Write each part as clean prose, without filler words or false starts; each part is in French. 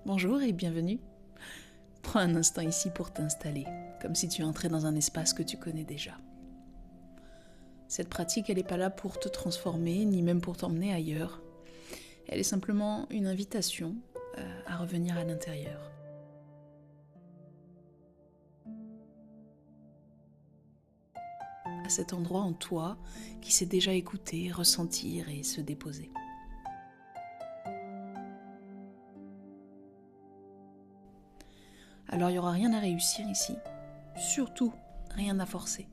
Bonjour et bienvenue. Prends un instant ici pour t'installer, comme si tu entrais dans un espace que tu connais déjà. Cette pratique, elle n'est pas là pour te transformer, ni même pour t'emmener ailleurs. Elle est simplement une invitation à revenir à l'intérieur. À cet endroit en toi qui sait déjà écouter, ressentir et se déposer. Alors il n'y aura rien à réussir ici, surtout rien à forcer.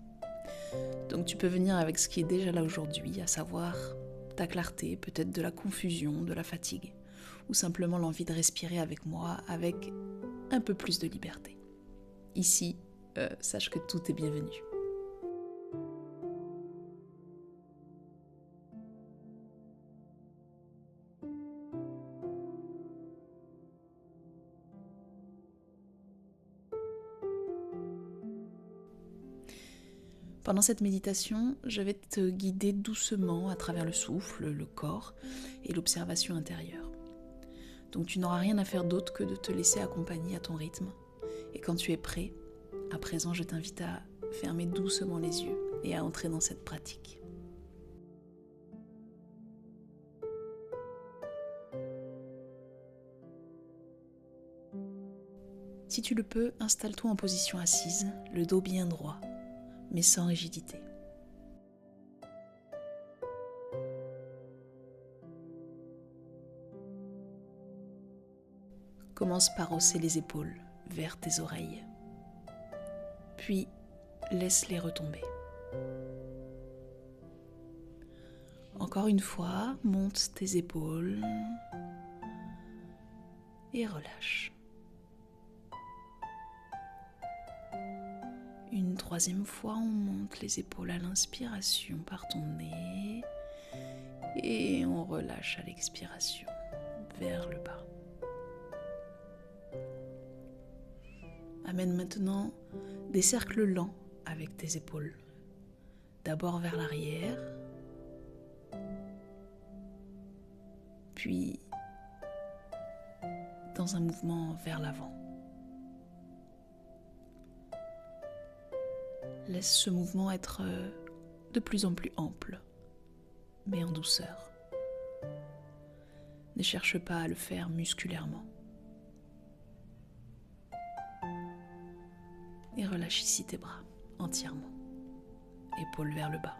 Donc tu peux venir avec ce qui est déjà là aujourd'hui, à savoir ta clarté, peut-être de la confusion, de la fatigue, ou simplement l'envie de respirer avec moi, avec un peu plus de liberté. Ici, sache que tout est bienvenu. Pendant cette méditation, je vais te guider doucement à travers le souffle, le corps et l'observation intérieure. Donc tu n'auras rien à faire d'autre que de te laisser accompagner à ton rythme. Et quand tu es prêt, à présent je t'invite à fermer doucement les yeux et à entrer dans cette pratique. Si tu le peux, installe-toi en position assise, le dos bien droit, mais sans rigidité. Commence par hausser les épaules vers tes oreilles, puis laisse-les retomber. Encore une fois, monte tes épaules et relâche. Une troisième fois, on monte les épaules à l'inspiration par ton nez et on relâche à l'expiration vers le bas. Amène maintenant des cercles lents avec tes épaules. D'abord vers l'arrière, puis dans un mouvement vers l'avant. Laisse ce mouvement être de plus en plus ample, mais en douceur. Ne cherche pas à le faire musculairement. Et relâche ici tes bras entièrement, épaules vers le bas.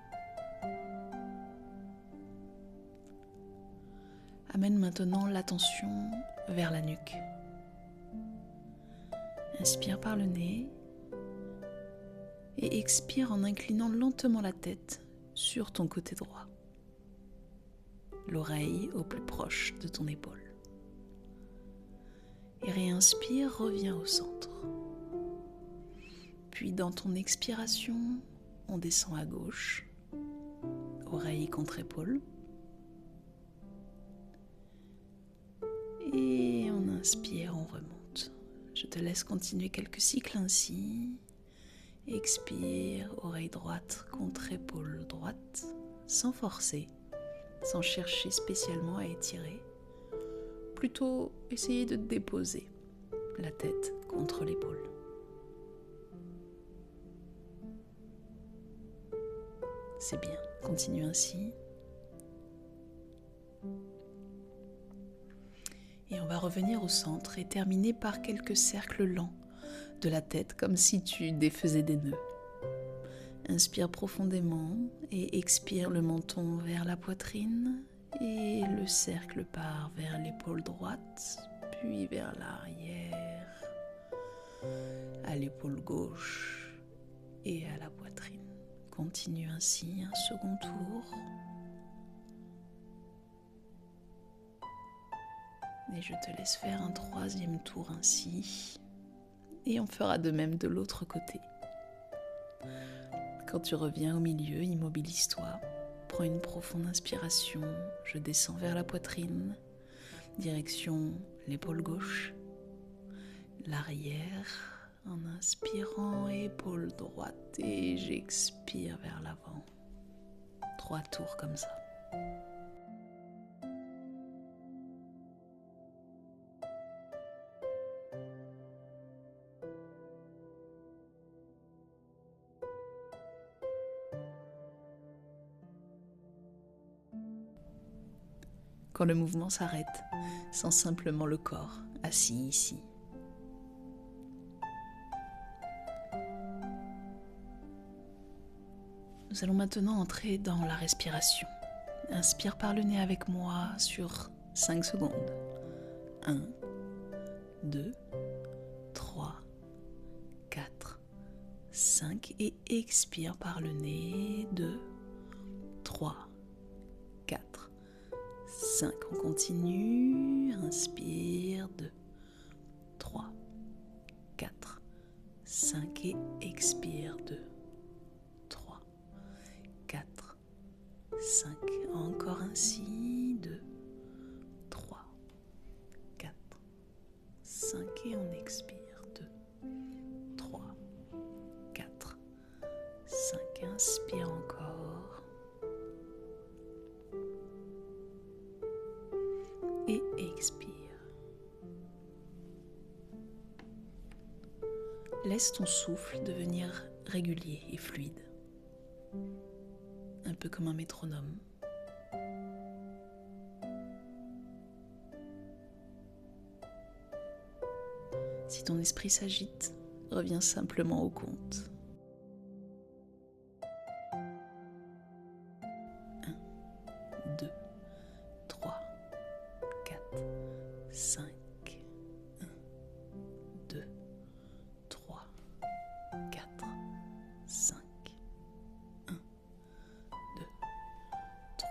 Amène maintenant l'attention vers la nuque. Inspire par le nez et expire en inclinant lentement la tête sur ton côté droit. L'oreille au plus proche de ton épaule. Et réinspire, reviens au centre. Puis dans ton expiration, on descend à gauche, oreille contre épaule. Et on inspire, on remonte. Je te laisse continuer quelques cycles ainsi. Expire, oreille droite contre épaule droite, sans forcer, sans chercher spécialement à étirer. Plutôt essayer de déposer la tête contre l'épaule. C'est bien, continue ainsi. Et on va revenir au centre et terminer par quelques cercles lents de la tête, comme si tu défaisais des nœuds. Inspire profondément et expire le menton vers la poitrine et le cercle part vers l'épaule droite, puis vers l'arrière, à l'épaule gauche et à la poitrine. Continue ainsi un second tour. Et je te laisse faire un troisième tour ainsi. Et on fera de même de l'autre côté. Quand tu reviens au milieu, immobilise-toi. Prends une profonde inspiration. Je descends vers la poitrine. Direction l'épaule gauche. L'arrière. En inspirant, épaule droite. Et j'expire vers l'avant. 3 tours comme ça. quand le mouvement s'arrête, sans simplement le corps assis ici. Nous allons maintenant entrer dans la respiration. Inspire par le nez avec moi sur 5 secondes. 1, 2, 3, 4, 5 et expire par le nez. 2, 3, 4, 5. On continue. Inspire. 2, 3, 4, 5 et expire. 2, 3, 4, 5. Encore ainsi. 2, 3, 4, 5 et on expire. 2, 3, 4, 5. Inspire encore. Et expire. Laisse ton souffle devenir régulier et fluide. Un peu comme un métronome. Si ton esprit s'agite, reviens simplement au compte. 1, 2, 3, 4, 5. 1, 2, 3, 4, 5. 1, 2, 3,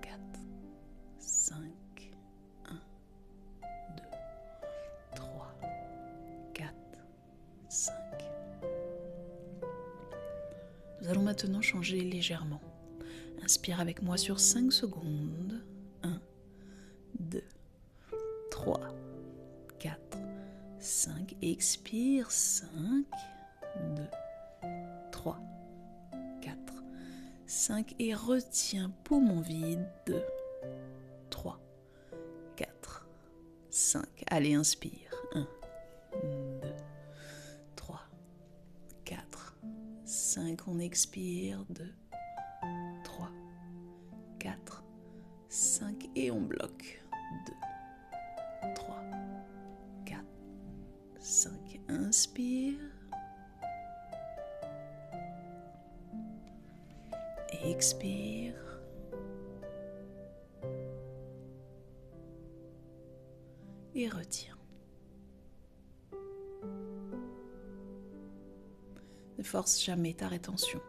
4, 5. 1, 2, 3, 4, 5. Nous allons maintenant changer légèrement. Inspire avec moi sur 5 secondes. 1, 2, 3, 4, 5. Expire. 5, 2, 3, 4, 5. Et retiens poumon vide. 2, 3, 4, 5. Allez, inspire. 1, 2, 3, 4, 5. On expire. 2, 3, 4, 5. Et on bloque. 2, 3, 4, 5. Inspire. Expire. Et retiens. Ne force jamais ta rétention.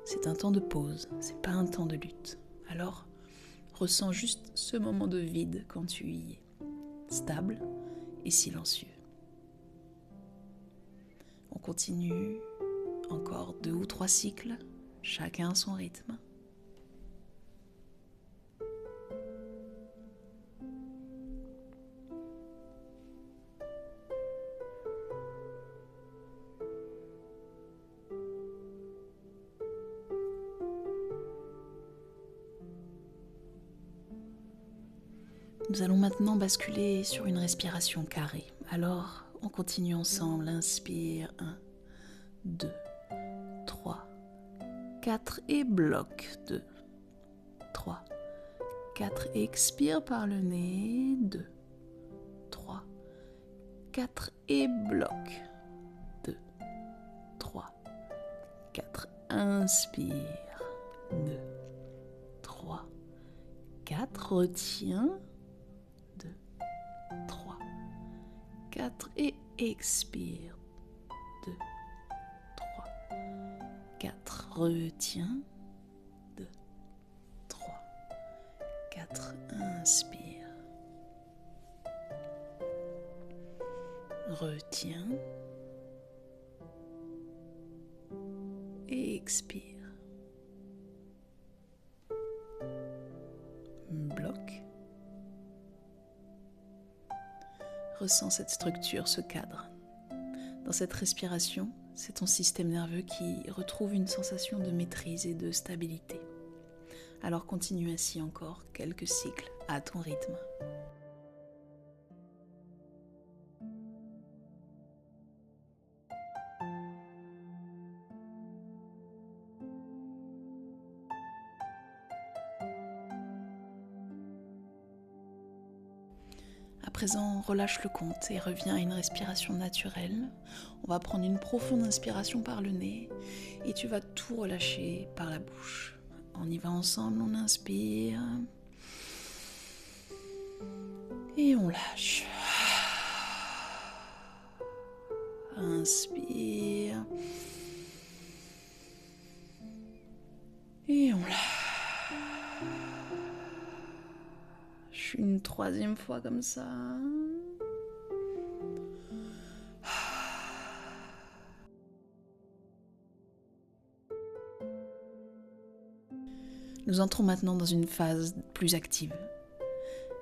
C'est un temps de pause, c'est pas un temps de lutte. Alors, ressens juste ce moment de vide quand tu y es, stable et silencieux. On continue encore 2 ou 3 cycles, chacun à son rythme. Nous allons maintenant basculer sur une respiration carrée. Alors, on continue ensemble. Inspire. 1, 2, 3, 4 et bloque. 2, 3, 4. Expire par le nez. 2, 3, 4 et bloque. 2, 3, 4. Inspire. 2, 3, 4. Retiens. 2, 3, 4 et expire. 2, 3, 4. Retiens. 2, 3, 4. Inspire. Retiens. Et expire. Bloque. Ressens cette structure, ce cadre. Dans cette respiration, c'est ton système nerveux qui retrouve une sensation de maîtrise et de stabilité. Alors continue ainsi encore quelques cycles à ton rythme. présent, relâche le compte et reviens à une respiration naturelle. On va prendre une profonde inspiration par le nez et tu vas tout relâcher par la bouche. On y va ensemble, on inspire et on lâche. Inspire et on lâche. Une troisième fois comme ça. Nous entrons maintenant dans une phase plus active.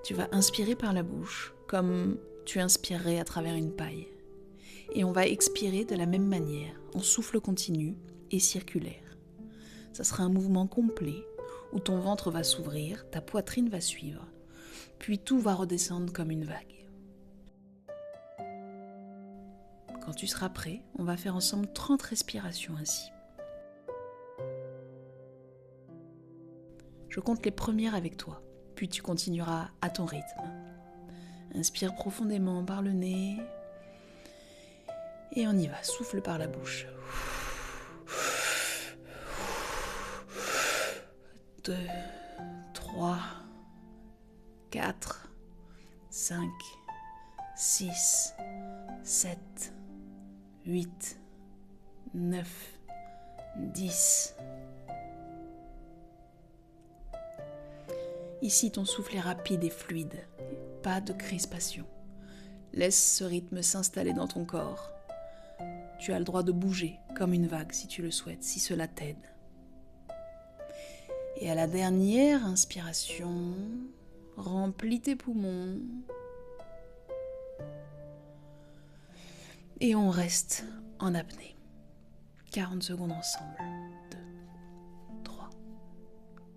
Tu vas inspirer par la bouche, comme tu inspirerais à travers une paille. Et on va expirer de la même manière, en souffle continu et circulaire. Ça sera un mouvement complet où ton ventre va s'ouvrir, ta poitrine va suivre, puis tout va redescendre comme une vague. Quand tu seras prêt, on va faire ensemble 30 respirations ainsi. Je compte les premières avec toi, puis tu continueras à ton rythme. Inspire profondément par le nez et on y va, souffle par la bouche. 2, 3, 4, 5, 6, 7, 8, 9, 10. Ici, ton souffle est rapide et fluide, pas de crispation. Laisse ce rythme s'installer dans ton corps. Tu as le droit de bouger comme une vague si tu le souhaites, si cela t'aide. Et à la dernière inspiration, remplis tes poumons. Et on reste en apnée. 40 secondes ensemble. 2, 3,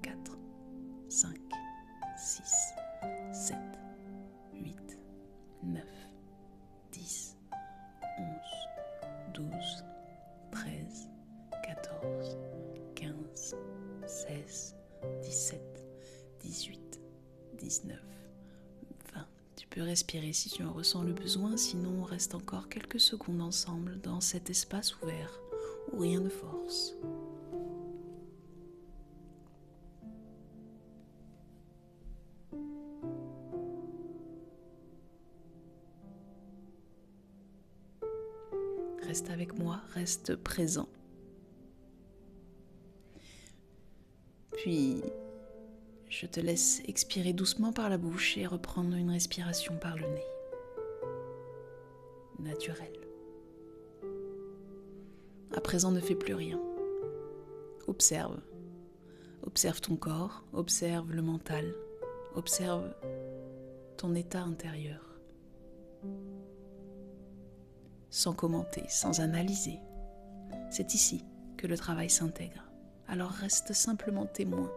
4, 5, 6, 7, 8, 9, 10, 11, 12, 13, 14, 15, 16, 17, 18, 19, 20. Tu peux respirer si tu en ressens le besoin, sinon on reste encore quelques secondes ensemble dans cet espace ouvert où rien ne force. Reste avec moi, reste présent. Puis, je te laisse expirer doucement par la bouche et reprendre une respiration par le nez. Naturel. À présent, ne fais plus rien. Observe. Observe ton corps, observe le mental, observe ton état intérieur. Sans commenter, sans analyser. C'est ici que le travail s'intègre. Alors reste simplement témoin.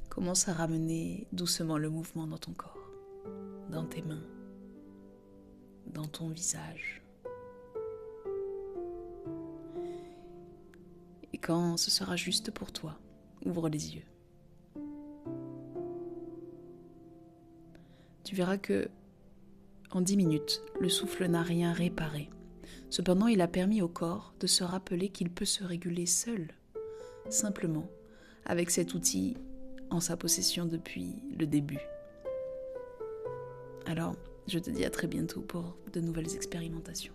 Commence à ramener doucement le mouvement dans ton corps, dans tes mains, dans ton visage. Et quand ce sera juste pour toi, ouvre les yeux. Tu verras que en 10 minutes, le souffle n'a rien réparé. Cependant, il a permis au corps de se rappeler qu'il peut se réguler seul, simplement, avec cet outil en sa possession depuis le début. Alors, je te dis à très bientôt pour de nouvelles expérimentations.